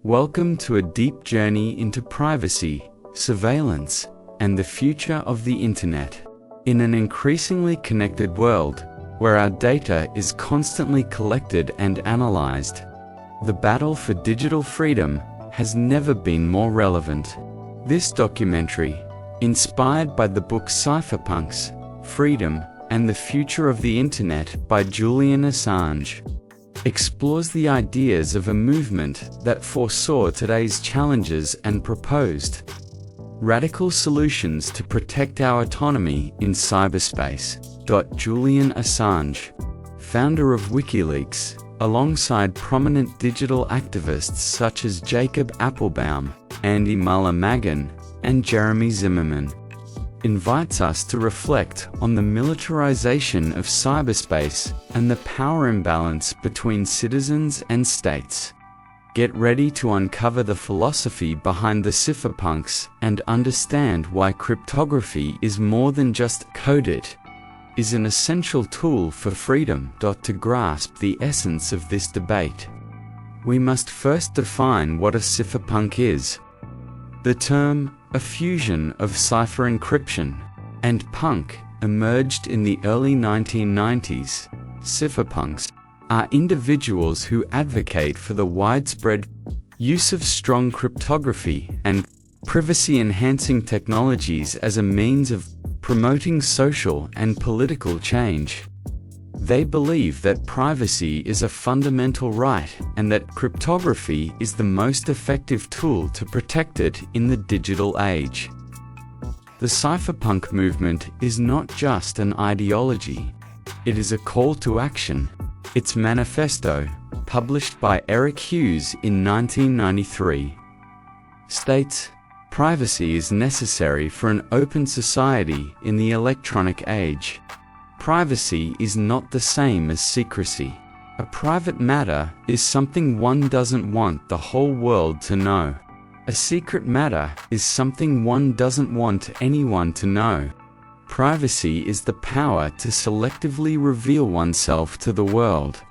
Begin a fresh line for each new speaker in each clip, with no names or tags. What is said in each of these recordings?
Welcome to a deep journey into privacy, surveillance, and the future of the Internet. In an increasingly connected world, where our data is constantly collected and analyzed, the battle for digital freedom has never been more relevant. This documentary, inspired by the book Cypherpunks, Freedom and the Future of the Internet by Julian Assange, explores the ideas of a movement that foresaw today's challenges and proposed radical solutions to protect our autonomy in cyberspace. Julian Assange, founder of WikiLeaks, alongside prominent digital activists such as Jacob Appelbaum, Andy Muller-Magan, and Jeremy Zimmerman, invites us to reflect on the militarization of cyberspace and the power imbalance between citizens and states. Get ready to uncover the philosophy behind the cypherpunks and understand why cryptography is more than just code. It is an essential tool for freedom. To grasp the essence of this debate, we must first define what a cypherpunk is. The term, a fusion of cipher encryption and punk, emerged in the early 1990s. Cypherpunks are individuals who advocate for the widespread use of strong cryptography and privacy-enhancing technologies as a means of promoting social and political change. They believe that privacy is a fundamental right and that cryptography is the most effective tool to protect it in the digital age. The cypherpunk movement is not just an ideology, it is a call to action. Its manifesto, published by Eric Hughes in 1993, states, "Privacy is necessary for an open society in the electronic age. Privacy is not the same as secrecy. A private matter is something one doesn't want the whole world to know. A secret matter is something one doesn't want anyone to know. Privacy is the power to selectively reveal oneself to the world."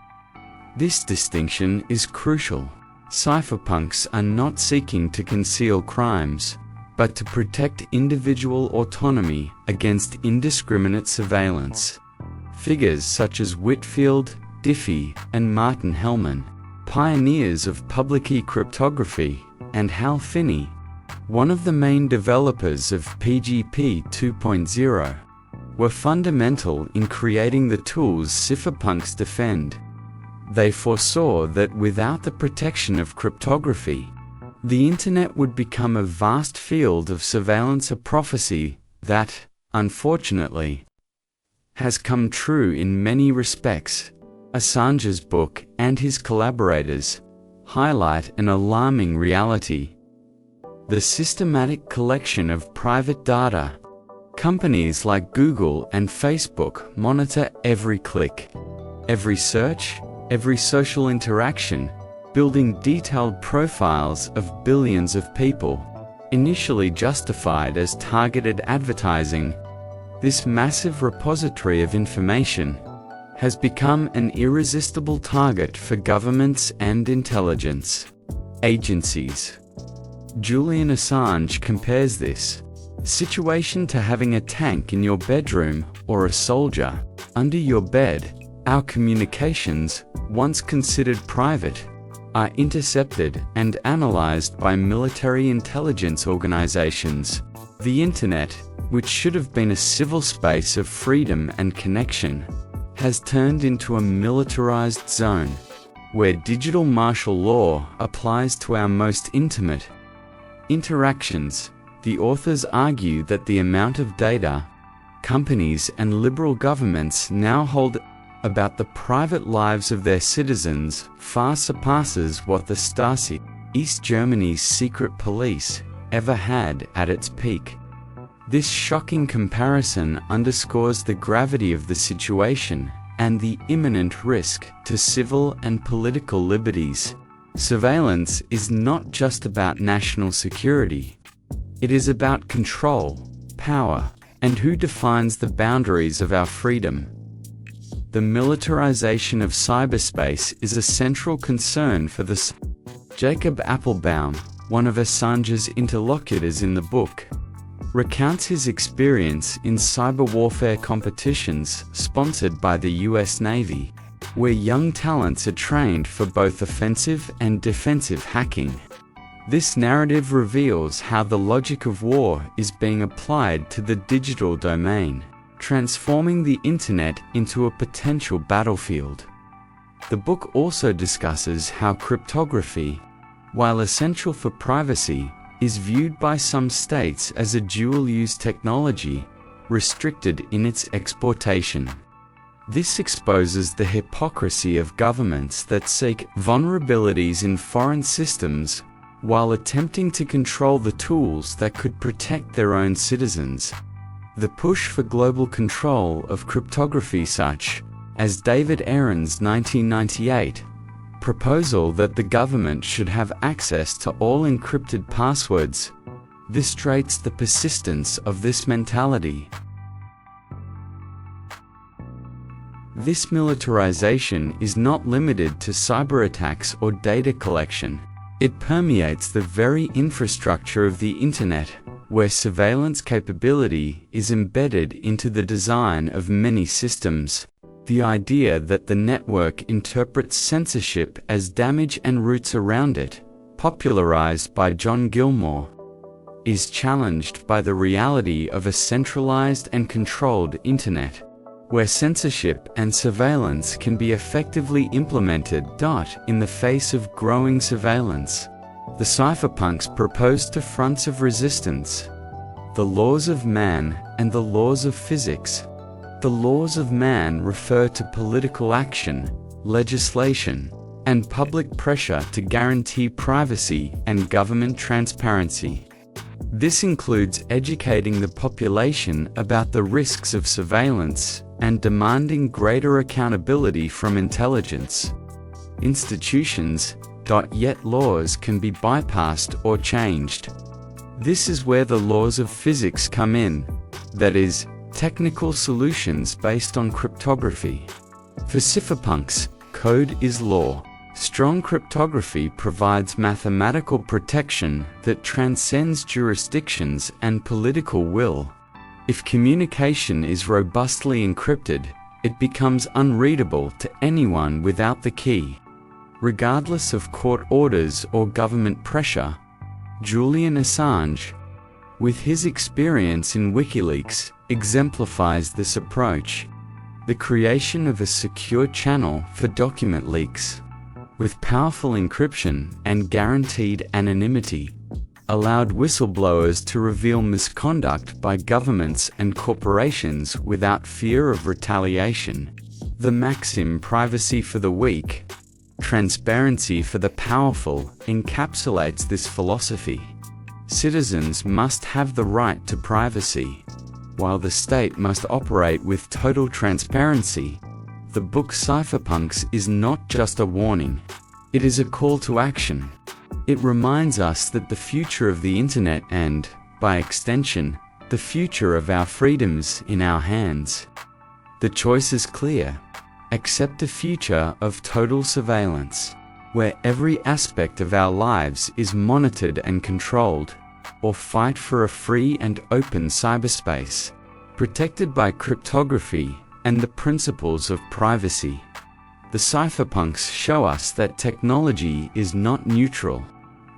This distinction is crucial. Cypherpunks are not seeking to conceal crimes, but to protect individual autonomy against indiscriminate surveillance. Figures such as Whitfield, Diffie, and Martin Hellman, pioneers of public key cryptography, and Hal Finney, one of the main developers of PGP 2.0, were fundamental in creating the tools cypherpunks defend. They foresaw that without the protection of cryptography, the Internet would become a vast field of surveillance, a prophecy that, unfortunately, has come true in many respects. Assange's book and his collaborators highlight an alarming reality: the systematic collection of private data. Companies like Google and Facebook monitor every click, every search, every social interaction, building detailed profiles of billions of people, initially justified as targeted advertising. This massive repository of information has become an irresistible target for governments and intelligence agencies. Julian Assange compares this situation to having a tank in your bedroom or a soldier under your bed. Our communications, once considered private, are intercepted and analyzed by military intelligence organizations. The Internet, which should have been a civil space of freedom and connection, has turned into a militarized zone, where digital martial law applies to our most intimate interactions. The authors argue that the amount of data companies and liberal governments now hold about the private lives of their citizens far surpasses what the Stasi, East Germany's secret police, ever had at its peak. This shocking comparison underscores the gravity of the situation and the imminent risk to civil and political liberties. Surveillance is not just about national security. It is about control, power, and who defines the boundaries of our freedom. The militarization of cyberspace is a central concern for the Jacob Appelbaum, one of Assange's interlocutors in the book, recounts his experience in cyber warfare competitions sponsored by the US Navy, where young talents are trained for both offensive and defensive hacking. This narrative reveals how the logic of war is being applied to the digital domain, transforming the internet into a potential battlefield. The book also discusses how cryptography, while essential for privacy, is viewed by some states as a dual-use technology, restricted in its exportation. This exposes the hypocrisy of governments that seek vulnerabilities in foreign systems while attempting to control the tools that could protect their own citizens. The push for global control of cryptography, such as David Aaron's 1998 proposal that the government should have access to all encrypted passwords, illustrates the persistence of this mentality. This militarization is not limited to cyber attacks or data collection. It permeates the very infrastructure of the internet, where surveillance capability is embedded into the design of many systems. The idea that the network interprets censorship as damage and roots around it, popularized by John Gilmore, is challenged by the reality of a centralized and controlled internet, where censorship and surveillance can be effectively implemented. In the face of growing surveillance, the cypherpunks propose two fronts of resistance: the laws of man and the laws of physics. The laws of man refer to political action, legislation, and public pressure to guarantee privacy and government transparency. This includes educating the population about the risks of surveillance and demanding greater accountability from intelligence institutions. Yet laws can be bypassed or changed. This is where the laws of physics come in, that is, technical solutions based on cryptography. For cypherpunks, code is law. Strong cryptography provides mathematical protection that transcends jurisdictions and political will. If communication is robustly encrypted, it becomes unreadable to anyone without the key. Regardless of court orders or government pressure, Julian Assange, with his experience in WikiLeaks, exemplifies this approach. The creation of a secure channel for document leaks, with powerful encryption and guaranteed anonymity, allowed whistleblowers to reveal misconduct by governments and corporations without fear of retaliation. The maxim "privacy for the weak, transparency for the powerful" encapsulates this philosophy. Citizens must have the right to privacy, while the state must operate with total transparency. The book Cypherpunks is not just a warning, it is a call to action. It reminds us that the future of the internet and, by extension, the future of our freedoms in our hands. The choice is clear: accept a future of total surveillance, where every aspect of our lives is monitored and controlled, or fight for a free and open cyberspace, protected by cryptography and the principles of privacy. The cypherpunks show us that technology is not neutral.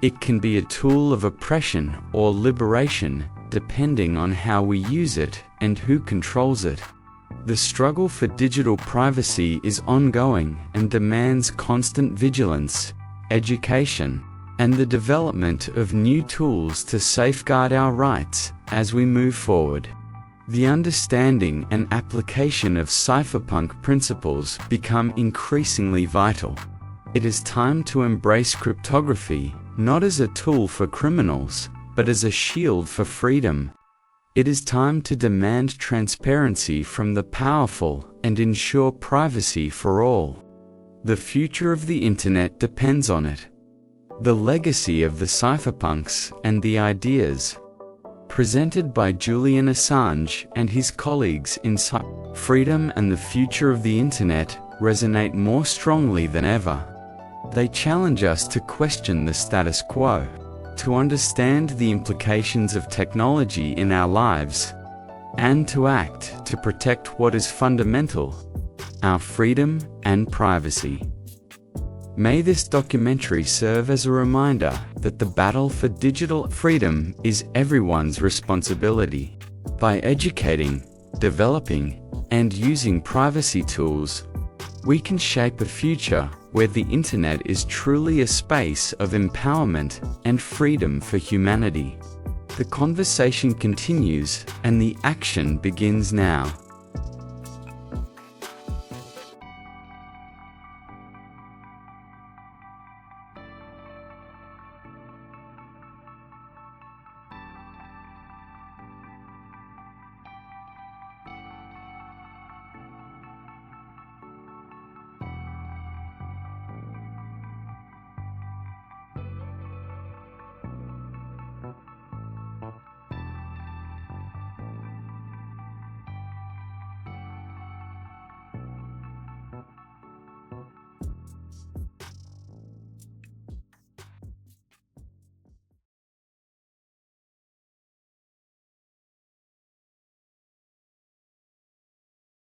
It can be a tool of oppression or liberation, depending on how we use it and who controls it. The struggle for digital privacy is ongoing and demands constant vigilance, education, and the development of new tools to safeguard our rights as we move forward. The understanding and application of cypherpunk principles become increasingly vital. It is time to embrace cryptography not as a tool for criminals, but as a shield for freedom. It is time to demand transparency from the powerful and ensure privacy for all. The future of the internet depends on it. The legacy of the cypherpunks and the ideas presented by Julian Assange and his colleagues in freedom and the future of the internet resonate more strongly than ever. They challenge us to question the status quo, to understand the implications of technology in our lives, and to act to protect what is fundamental, our freedom and privacy. May this documentary serve as a reminder that the battle for digital freedom is everyone's responsibility. By educating, developing, and using privacy tools, we can shape a future where the internet is truly a space of empowerment and freedom for humanity. The conversation continues, and the action begins now.